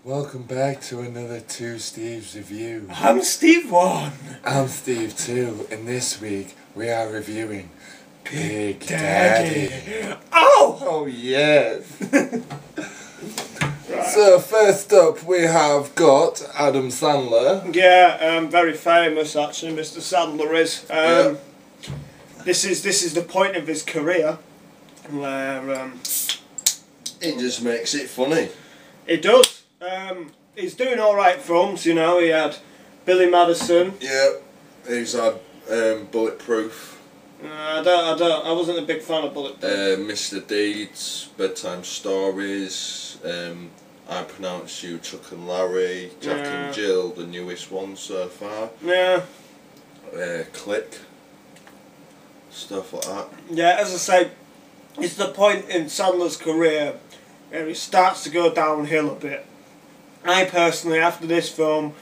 Welcome back to another 2Steves review. I'm Steve 1. I'm Steve 2, and this week we are reviewing Big Daddy. Oh yes! Right. So first up we have got Adam Sandler. Yeah, very famous actually, Mr. Sandler is. This is the point of his career where He just makes it funny. he does. He's doing alright films, you know. He had Billy Madison. Yeah, he's had Bulletproof. I wasn't a big fan of Bulletproof. Mr. Deeds, Bedtime Stories, I Pronounce You, Chuck and Larry, Jack and Jill, the newest one so far. Yeah. Click. Stuff like that. Yeah, as I say, it's the point in Sandler's career where he starts to go downhill a bit. I personally, after this film,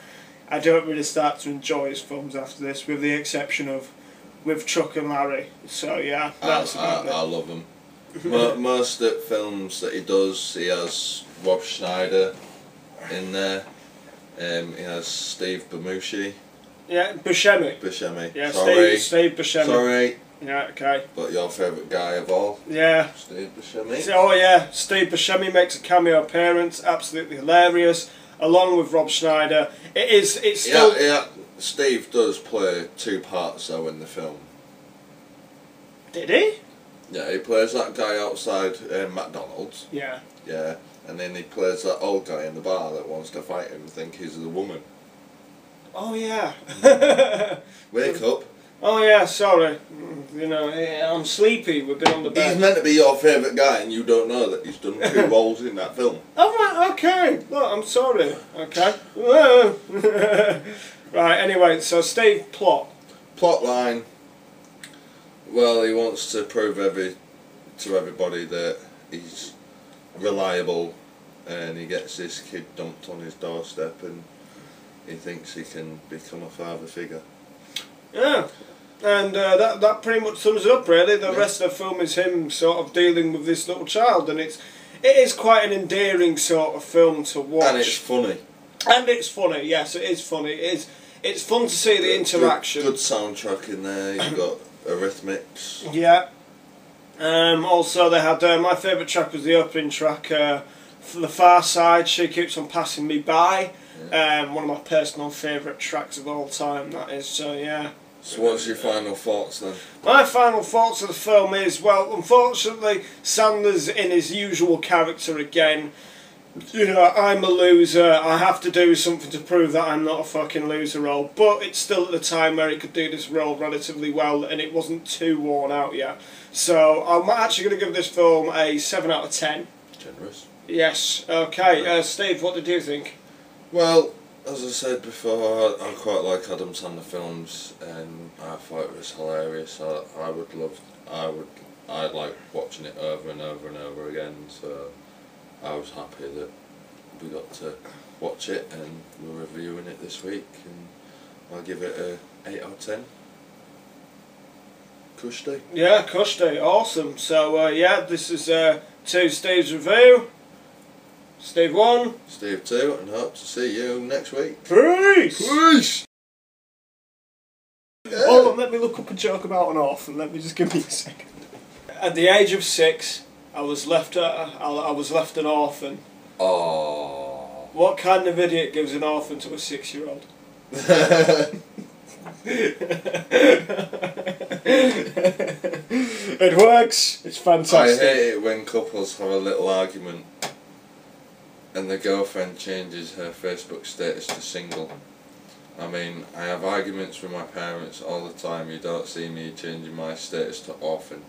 I don't really start to enjoy his films after this, with the exception of with Chuck and Larry. So yeah, that's about it. I love him. Most of the films that he does, he has Rob Schneider in there. He has Steve Buscemi. Yeah, Buscemi. Buscemi. Yeah, sorry. Steve Buscemi. Sorry. Yeah, okay. But your favourite guy of all? Yeah. Steve Buscemi. Oh yeah, Steve Buscemi makes a cameo appearance, absolutely hilarious, along with Rob Schneider. It's still... Yeah, Steve does play two parts though in the film. Did he? Yeah, he plays that guy outside McDonald's. Yeah. Yeah, and then he plays that old guy in the bar that wants to fight him and think he's the woman. Oh yeah. Wake up. Oh yeah, sorry. You know, I'm sleepy. We've been on the bed. He's meant to be your favourite guy and you don't know that he's done two roles in that film. Oh right, okay. Look, I'm sorry. Okay. Right, anyway, so Steve, plot. Plotline. Well, he wants to prove to everybody that he's reliable, and he gets this kid dumped on his doorstep and he thinks he can become a father figure. Yeah. And that pretty much sums it up really. The rest of the film is him sort of dealing with this little child, and it is quite an endearing sort of film to watch. And it's funny. And it's funny, yes, it is funny. It's fun to see the interaction. Good soundtrack in there, you've got Eurythmics. Yeah. Also they had, my favourite track was the opening track, for The Far Side, She Keeps On Passing Me By. Yeah. One of my personal favourite tracks of all time, that is, so yeah. So what's your final thoughts then? My final thoughts of the film is, well, unfortunately, Sandler's in his usual character again. You know, I'm a loser, I have to do something to prove that I'm not a fucking loser role, but it's still at the time where he could do this role relatively well and it wasn't too worn out yet. So I'm actually going to give this film a 7 out of 10. Generous. Yes, okay. Steve, what did you think? Well, as I said before, I quite like Adam Sandler films and I thought it was hilarious. I'd like watching it over and over and over again, so I was happy that we got to watch it and we're reviewing it this week, and I'll give it a 8 out of 10. Cushy. Yeah, cushy, awesome. So yeah, this is 2Steves Review. Steve 1. Steve 2, and hope to see you next week. Peace! Peace! Yeah. Hold on, let me look up a joke about an orphan. Let me just give me a second. At the age of 6, I was left an orphan. Oh. What kind of idiot gives an orphan to a 6-year-old? It works. It's fantastic. I hate it when couples have a little argument and the girlfriend changes her Facebook status to single. I mean, I have arguments with my parents all the time. You don't see me changing my status to orphan.